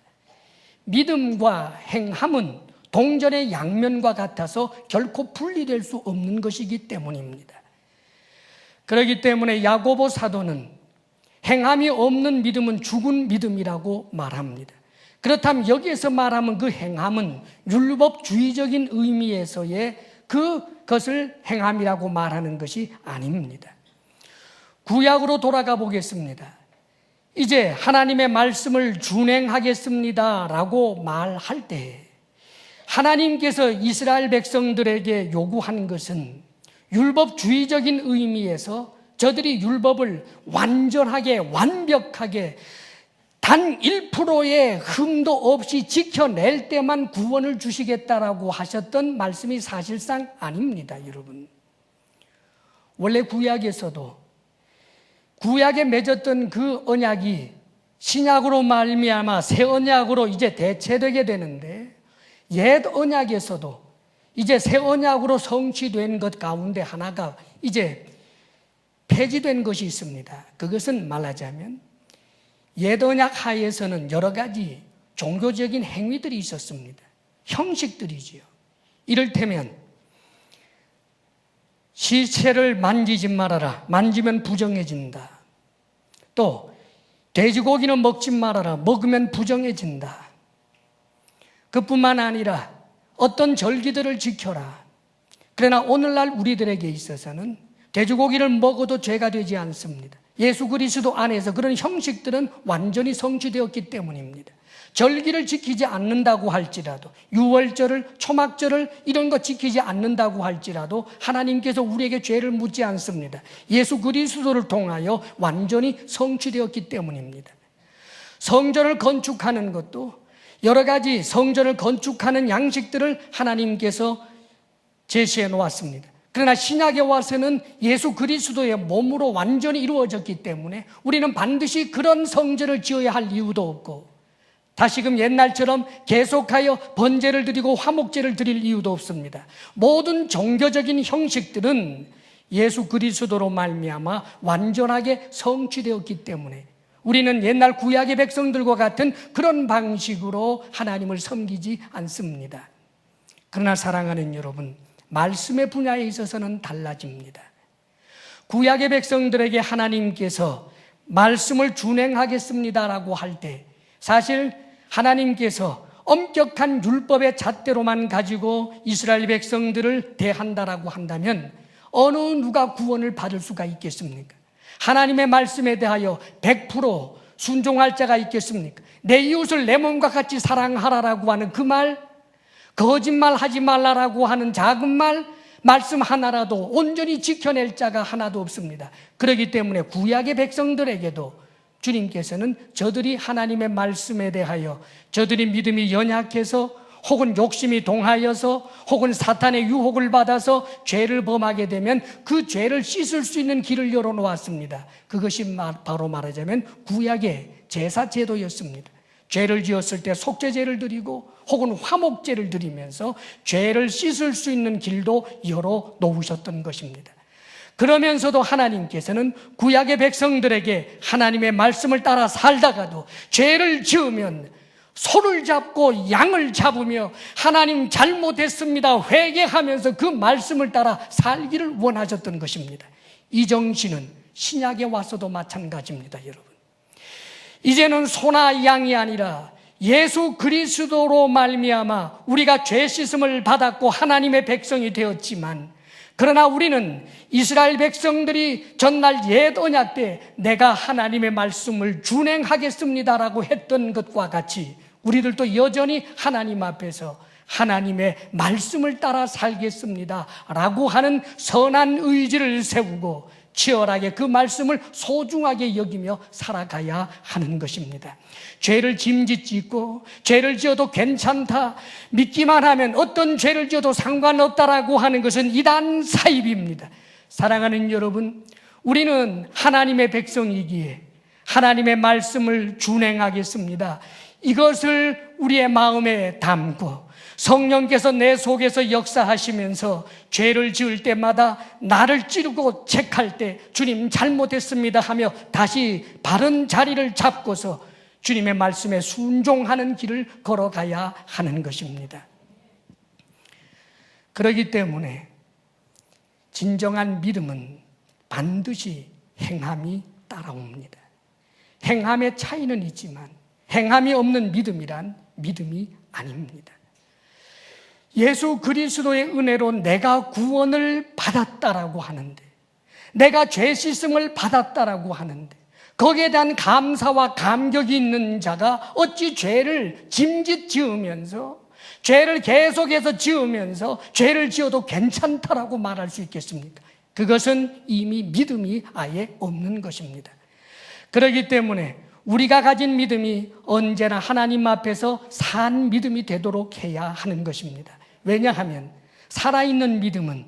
믿음과 행함은 동전의 양면과 같아서 결코 분리될 수 없는 것이기 때문입니다. 그렇기 때문에 야고보 사도는 행함이 없는 믿음은 죽은 믿음이라고 말합니다. 그렇다면 여기에서 말하면 그 행함은 율법주의적인 의미에서의 그것을 행함이라고 말하는 것이 아닙니다. 구약으로 돌아가 보겠습니다. 이제 하나님의 말씀을 준행하겠습니다 라고 말할 때 하나님께서 이스라엘 백성들에게 요구한 것은 율법주의적인 의미에서 저들이 율법을 완전하게 완벽하게 단 1%의 흠도 없이 지켜낼 때만 구원을 주시겠다라고 하셨던 말씀이 사실상 아닙니다, 여러분. 원래 구약에서도 구약에 맺었던 그 언약이 신약으로 말미암아 새 언약으로 이제 대체되게 되는데 옛 언약에서도 이제 새 언약으로 성취된 것 가운데 하나가 이제 폐지된 것이 있습니다. 그것은 말하자면 옛 언약 하에서는 여러 가지 종교적인 행위들이 있었습니다. 형식들이지요. 이를테면 시체를 만지지 말아라. 만지면 부정해진다. 또 돼지고기는 먹지 말아라. 먹으면 부정해진다. 그뿐만 아니라 어떤 절기들을 지켜라. 그러나 오늘날 우리들에게 있어서는 돼지고기를 먹어도 죄가 되지 않습니다. 예수 그리스도 안에서 그런 형식들은 완전히 성취되었기 때문입니다. 절기를 지키지 않는다고 할지라도 유월절을 초막절을 이런 거 지키지 않는다고 할지라도 하나님께서 우리에게 죄를 묻지 않습니다. 예수 그리스도를 통하여 완전히 성취되었기 때문입니다. 성전을 건축하는 것도 여러 가지 성전을 건축하는 양식들을 하나님께서 제시해 놓았습니다. 그러나 신약에 와서는 예수 그리스도의 몸으로 완전히 이루어졌기 때문에 우리는 반드시 그런 성전을 지어야 할 이유도 없고 다시금 옛날처럼 계속하여 번제를 드리고 화목제를 드릴 이유도 없습니다. 모든 종교적인 형식들은 예수 그리스도로 말미암아 완전하게 성취되었기 때문에 우리는 옛날 구약의 백성들과 같은 그런 방식으로 하나님을 섬기지 않습니다. 그러나 사랑하는 여러분, 말씀의 분야에 있어서는 달라집니다. 구약의 백성들에게 하나님께서 말씀을 준행하겠습니다라고 할 때 사실 하나님께서 엄격한 율법의 잣대로만 가지고 이스라엘 백성들을 대한다라고 한다면 어느 누가 구원을 받을 수가 있겠습니까? 하나님의 말씀에 대하여 100% 순종할 자가 있겠습니까? 내 이웃을 내 몸과 같이 사랑하라라고 하는 그 말, 거짓말 하지 말라라고 하는 작은 말, 말씀 하나라도 온전히 지켜낼 자가 하나도 없습니다. 그렇기 때문에 구약의 백성들에게도 주님께서는 저들이 하나님의 말씀에 대하여 저들이 믿음이 연약해서 혹은 욕심이 동하여서 혹은 사탄의 유혹을 받아서 죄를 범하게 되면 그 죄를 씻을 수 있는 길을 열어놓았습니다. 그것이 바로 말하자면 구약의 제사제도였습니다. 죄를 지었을 때 속죄제를 드리고 혹은 화목제를 드리면서 죄를 씻을 수 있는 길도 열어놓으셨던 것입니다. 그러면서도 하나님께서는 구약의 백성들에게 하나님의 말씀을 따라 살다가도 죄를 지으면 소를 잡고 양을 잡으며 하나님 잘못했습니다 회개하면서 그 말씀을 따라 살기를 원하셨던 것입니다. 이 정신은 신약에 와서도 마찬가지입니다. 여러분, 이제는 소나 양이 아니라 예수 그리스도로 말미암아 우리가 죄 씻음을 받았고 하나님의 백성이 되었지만 그러나 우리는 이스라엘 백성들이 전날 옛 언약 때 내가 하나님의 말씀을 준행하겠습니다라고 했던 것과 같이 우리들도 여전히 하나님 앞에서 하나님의 말씀을 따라 살겠습니다라고 하는 선한 의지를 세우고 치열하게 그 말씀을 소중하게 여기며 살아가야 하는 것입니다. 죄를 짐짓고 죄를 지어도 괜찮다, 믿기만 하면 어떤 죄를 지어도 상관없다라고 하는 것은 이단 사입입니다. 사랑하는 여러분, 우리는 하나님의 백성이기에 하나님의 말씀을 준행하겠습니다. 이것을 우리의 마음에 담고 성령께서 내 속에서 역사하시면서 죄를 지을 때마다 나를 찌르고 책할 때 주님 잘못했습니다 하며 다시 바른 자리를 잡고서 주님의 말씀에 순종하는 길을 걸어가야 하는 것입니다. 그렇기 때문에 진정한 믿음은 반드시 행함이 따라옵니다. 행함의 차이는 있지만 행함이 없는 믿음이란 믿음이 아닙니다. 예수 그리스도의 은혜로 내가 구원을 받았다라고 하는데, 내가 죄 씻음을 받았다라고 하는데, 거기에 대한 감사와 감격이 있는 자가 어찌 죄를 짐짓 지으면서, 죄를 계속해서 지으면서 죄를 지어도 괜찮다라고 말할 수 있겠습니까? 그것은 이미 믿음이 아예 없는 것입니다. 그렇기 때문에 우리가 가진 믿음이 언제나 하나님 앞에서 산 믿음이 되도록 해야 하는 것입니다. 왜냐하면 살아있는 믿음은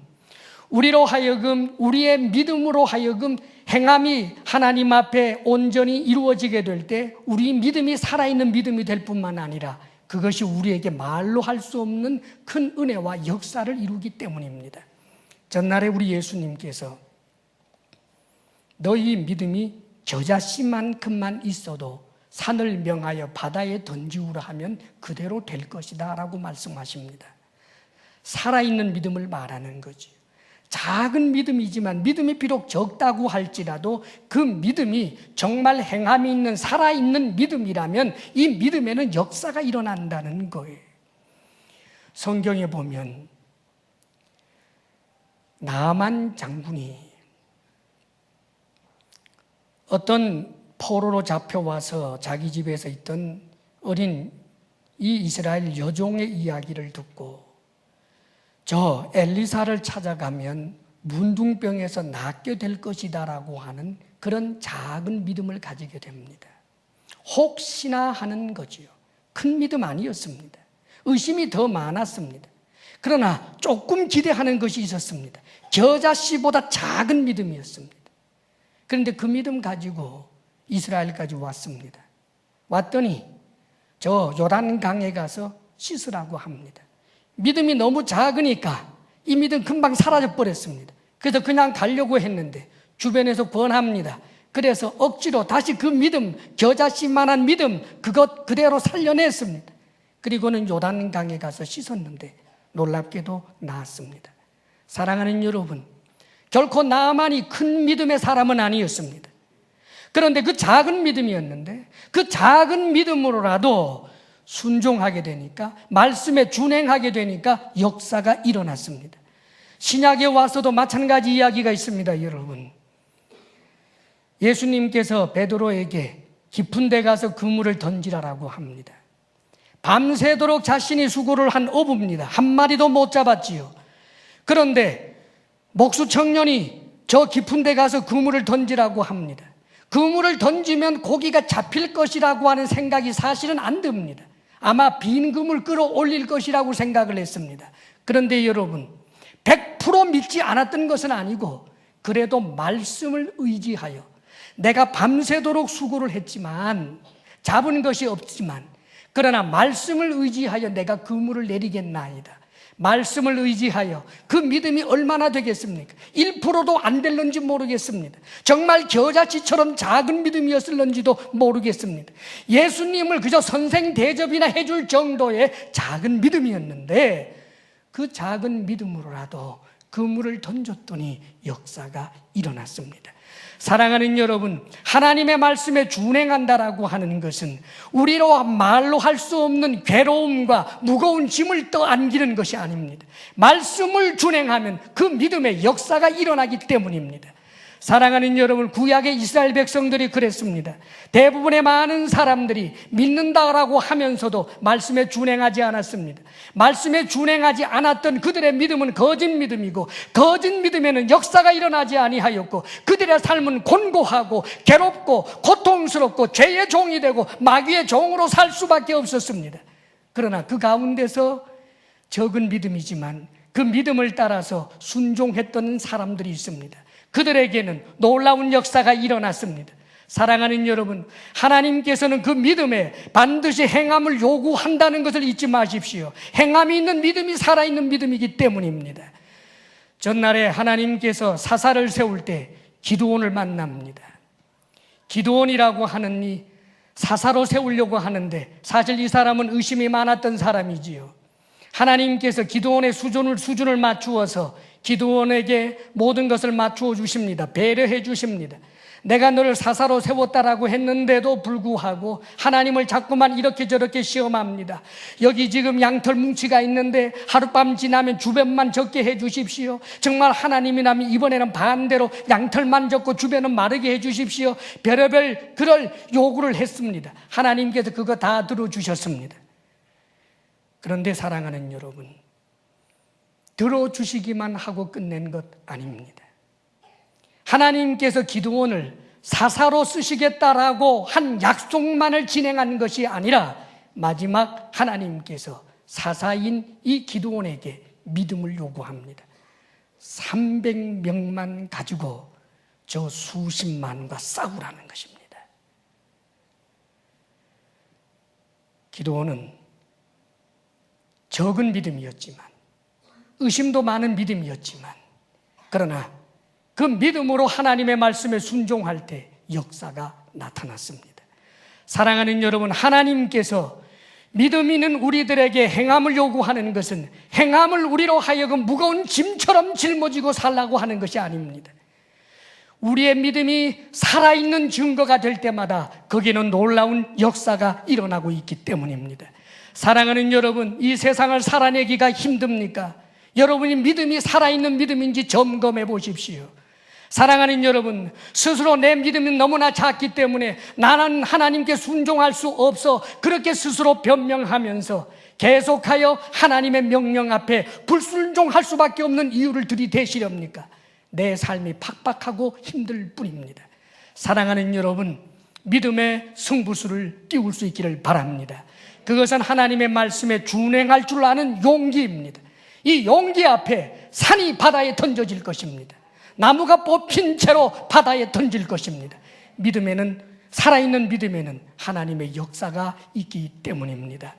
우리로 하여금, 우리의 믿음으로 하여금 행함이 하나님 앞에 온전히 이루어지게 될 때 우리 믿음이 살아있는 믿음이 될 뿐만 아니라 그것이 우리에게 말로 할 수 없는 큰 은혜와 역사를 이루기 때문입니다. 전날에 우리 예수님께서 너희 믿음이 겨자씨만큼만 있어도 산을 명하여 바다에 던지우라 하면 그대로 될 것이다 라고 말씀하십니다. 살아있는 믿음을 말하는 거죠. 작은 믿음이지만 믿음이 비록 적다고 할지라도 그 믿음이 정말 행함이 있는 살아있는 믿음이라면 이 믿음에는 역사가 일어난다는 거예요. 성경에 보면 나만 장군이 어떤 포로로 잡혀와서 자기 집에서 있던 어린 이 이스라엘 여종의 이야기를 듣고 저 엘리사를 찾아가면 문둥병에서 낫게 될 것이다 라고 하는 그런 작은 믿음을 가지게 됩니다. 혹시나 하는 거지요. 큰 믿음 아니었습니다. 의심이 더 많았습니다. 그러나 조금 기대하는 것이 있었습니다. 겨자씨보다 작은 믿음이었습니다. 그런데 그 믿음 가지고 이스라엘까지 왔습니다. 왔더니 저 요단강에 가서 씻으라고 합니다. 믿음이 너무 작으니까 이 믿음 금방 사라져 버렸습니다. 그래서 그냥 가려고 했는데 주변에서 권합니다. 그래서 억지로 다시 그 믿음, 겨자씨만한 믿음 그것 그대로 살려냈습니다. 그리고는 요단강에 가서 씻었는데 놀랍게도 나았습니다. 사랑하는 여러분, 결코 나만이 큰 믿음의 사람은 아니었습니다. 그런데 그 작은 믿음이었는데 그 작은 믿음으로라도 순종하게 되니까, 말씀에 준행하게 되니까 역사가 일어났습니다. 신약에 와서도 마찬가지 이야기가 있습니다. 여러분, 예수님께서 베드로에게 깊은 데 가서 그물을 던지라라고 합니다. 밤새도록 자신이 수고를 한 어부입니다. 한 마리도 못 잡았지요. 그런데 목수 청년이 저 깊은 데 가서 그물을 던지라고 합니다. 그물을 던지면 고기가 잡힐 것이라고 하는 생각이 사실은 안 듭니다. 아마 빈 그물 끌어올릴 것이라고 생각을 했습니다. 그런데 여러분, 100% 믿지 않았던 것은 아니고 그래도 말씀을 의지하여 내가 밤새도록 수고를 했지만 잡은 것이 없지만 그러나 말씀을 의지하여 내가 그물을 내리겠나이다. 말씀을 의지하여 그 믿음이 얼마나 되겠습니까? 1%도 안 될는지 모르겠습니다. 정말 겨자씨처럼 작은 믿음이었을는지도 모르겠습니다. 예수님을 그저 선생 대접이나 해줄 정도의 작은 믿음이었는데 그 작은 믿음으로라도 그물을 던졌더니 역사가 일어났습니다. 사랑하는 여러분, 하나님의 말씀에 준행한다라고 하는 것은 우리로 말로 할 수 없는 괴로움과 무거운 짐을 떠안기는 것이 아닙니다. 말씀을 준행하면 그 믿음의 역사가 일어나기 때문입니다. 사랑하는 여러분, 구약의 이스라엘 백성들이 그랬습니다. 대부분의 많은 사람들이 믿는다라고 하면서도 말씀에 준행하지 않았습니다. 말씀에 준행하지 않았던 그들의 믿음은 거짓 믿음이고, 거짓 믿음에는 역사가 일어나지 아니하였고, 그들의 삶은 곤고하고 괴롭고 고통스럽고 죄의 종이 되고 마귀의 종으로 살 수밖에 없었습니다. 그러나 그 가운데서 적은 믿음이지만 그 믿음을 따라서 순종했던 사람들이 있습니다. 그들에게는 놀라운 역사가 일어났습니다. 사랑하는 여러분, 하나님께서는 그 믿음에 반드시 행함을 요구한다는 것을 잊지 마십시오. 행함이 있는 믿음이 살아있는 믿음이기 때문입니다. 전날에 하나님께서 사사를 세울 때 기드온을 만납니다. 기드온이라고 하는 이 사사로 세우려고 하는데 사실 이 사람은 의심이 많았던 사람이지요. 하나님께서 기드온의 수준을 맞추어서 기드온에게 모든 것을 맞추어 주십니다. 배려해 주십니다. 내가 너를 사사로 세웠다라고 했는데도 불구하고 하나님을 자꾸만 이렇게 저렇게 시험합니다. 여기 지금 양털 뭉치가 있는데 하룻밤 지나면 주변만 적게 해 주십시오. 정말 하나님이라면 이번에는 반대로 양털만 적고 주변은 마르게 해 주십시오. 별의별 그럴 요구를 했습니다. 하나님께서 그거 다 들어주셨습니다. 그런데 사랑하는 여러분, 들어주시기만 하고 끝낸 것 아닙니다. 하나님께서 기드온을 사사로 쓰시겠다라고 한 약속만을 진행한 것이 아니라 마지막 하나님께서 사사인 이 기드온에게 믿음을 요구합니다. 300명만 가지고 저 수십만과 싸우라는 것입니다. 기드온은 적은 믿음이었지만, 의심도 많은 믿음이었지만, 그러나 그 믿음으로 하나님의 말씀에 순종할 때 역사가 나타났습니다. 사랑하는 여러분, 하나님께서 믿음 있는 우리들에게 행함을 요구하는 것은 행함을 우리로 하여금 무거운 짐처럼 짊어지고 살라고 하는 것이 아닙니다. 우리의 믿음이 살아있는 증거가 될 때마다 거기는 놀라운 역사가 일어나고 있기 때문입니다. 사랑하는 여러분, 이 세상을 살아내기가 힘듭니까? 여러분이 믿음이 살아있는 믿음인지 점검해 보십시오. 사랑하는 여러분, 스스로 내 믿음이 너무나 작기 때문에 나는 하나님께 순종할 수 없어 그렇게 스스로 변명하면서 계속하여 하나님의 명령 앞에 불순종할 수밖에 없는 이유를 들이대시렵니까? 내 삶이 팍팍하고 힘들 뿐입니다. 사랑하는 여러분, 믿음의 승부수를 띄울 수 있기를 바랍니다. 그것은 하나님의 말씀에 준행할 줄 아는 용기입니다. 이 용기 앞에 산이 바다에 던져질 것입니다. 나무가 뽑힌 채로 바다에 던질 것입니다. 믿음에는, 살아있는 믿음에는 하나님의 역사가 있기 때문입니다.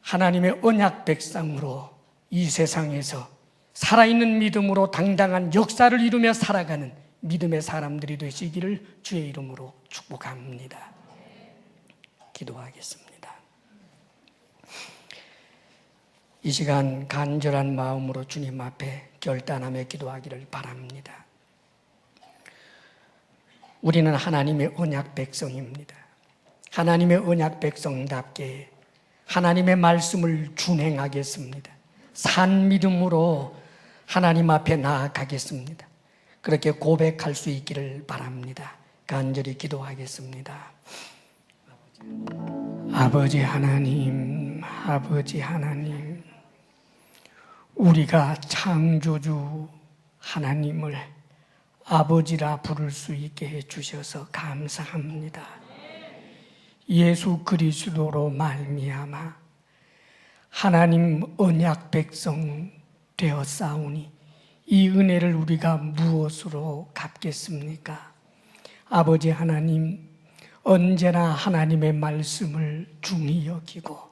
하나님의 언약 백성으로 이 세상에서 살아있는 믿음으로 당당한 역사를 이루며 살아가는 믿음의 사람들이 되시기를 주의 이름으로 축복합니다. 기도하겠습니다. 이 시간 간절한 마음으로 주님 앞에 결단하며 기도하기를 바랍니다. 우리는 하나님의 언약 백성입니다. 하나님의 언약 백성답게 하나님의 말씀을 준행하겠습니다. 산 믿음으로 하나님 앞에 나아가겠습니다. 그렇게 고백할 수 있기를 바랍니다. 간절히 기도하겠습니다. 아버지 하나님, 아버지 하나님, 우리가 창조주 하나님을 아버지라 부를 수 있게 해주셔서 감사합니다. 예수 그리스도로 말미암아 하나님 언약 백성 되었사오니 이 은혜를 우리가 무엇으로 갚겠습니까? 아버지 하나님, 언제나 하나님의 말씀을 중히 여기고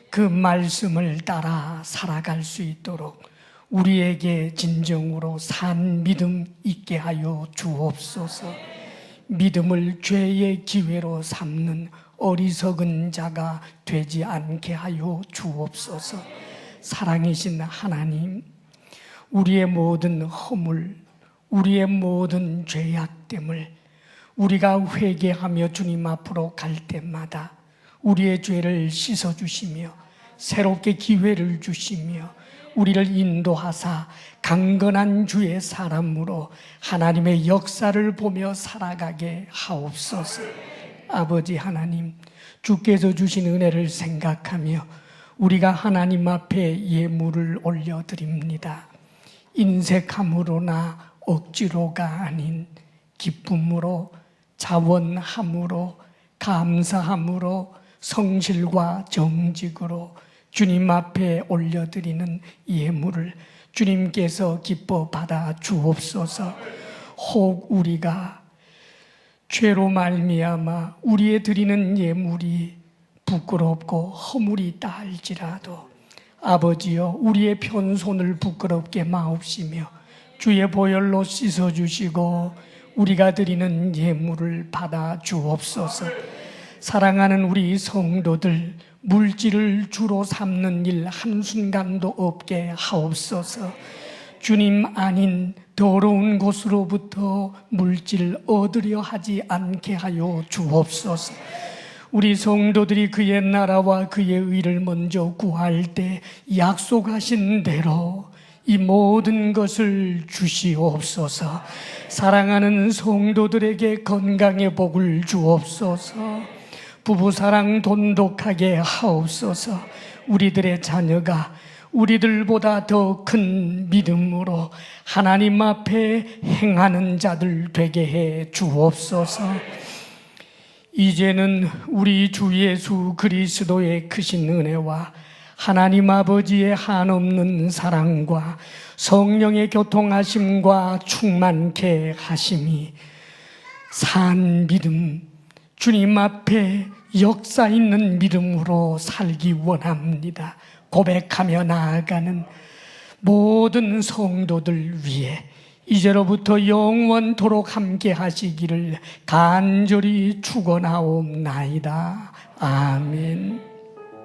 그 말씀을 따라 살아갈 수 있도록 우리에게 진정으로 산 믿음 있게 하여 주옵소서. 믿음을 죄의 기회로 삼는 어리석은 자가 되지 않게 하여 주옵소서. 사랑이신 하나님, 우리의 모든 허물, 우리의 모든 죄악됨을 우리가 회개하며 주님 앞으로 갈 때마다 우리의 죄를 씻어주시며 새롭게 기회를 주시며 우리를 인도하사 강건한 주의 사람으로 하나님의 역사를 보며 살아가게 하옵소서. 아버지 하나님, 주께서 주신 은혜를 생각하며 우리가 하나님 앞에 예물을 올려드립니다. 인색함으로나 억지로가 아닌 기쁨으로, 자원함으로, 감사함으로, 성실과 정직으로 주님 앞에 올려드리는 예물을 주님께서 기뻐 받아 주옵소서. 혹 우리가 죄로 말미암아 우리의 드리는 예물이 부끄럽고 허물이 있다 할지라도 아버지여, 우리의 편손을 부끄럽게 마옵시며 주의 보혈로 씻어주시고 우리가 드리는 예물을 받아 주옵소서. 사랑하는 우리 성도들, 물질을 주로 삼는 일 한순간도 없게 하옵소서. 주님 아닌 더러운 곳으로부터 물질 얻으려 하지 않게 하여 주옵소서. 우리 성도들이 그의 나라와 그의 의를 먼저 구할 때 약속하신 대로 이 모든 것을 주시옵소서. 사랑하는 성도들에게 건강의 복을 주옵소서. 부부사랑 돈독하게 하옵소서. 우리들의 자녀가 우리들보다 더 큰 믿음으로 하나님 앞에 행하는 자들 되게 해 주옵소서. 이제는 우리 주 예수 그리스도의 크신 은혜와 하나님 아버지의 한없는 사랑과 성령의 교통하심과 충만케 하심이 산 믿음, 주님 앞에 역사 있는 믿음으로 살기 원합니다. 고백하며 나아가는 모든 성도들 위해 이제로부터 영원토록 함께 하시기를 간절히 축원하옵나이다. 아멘.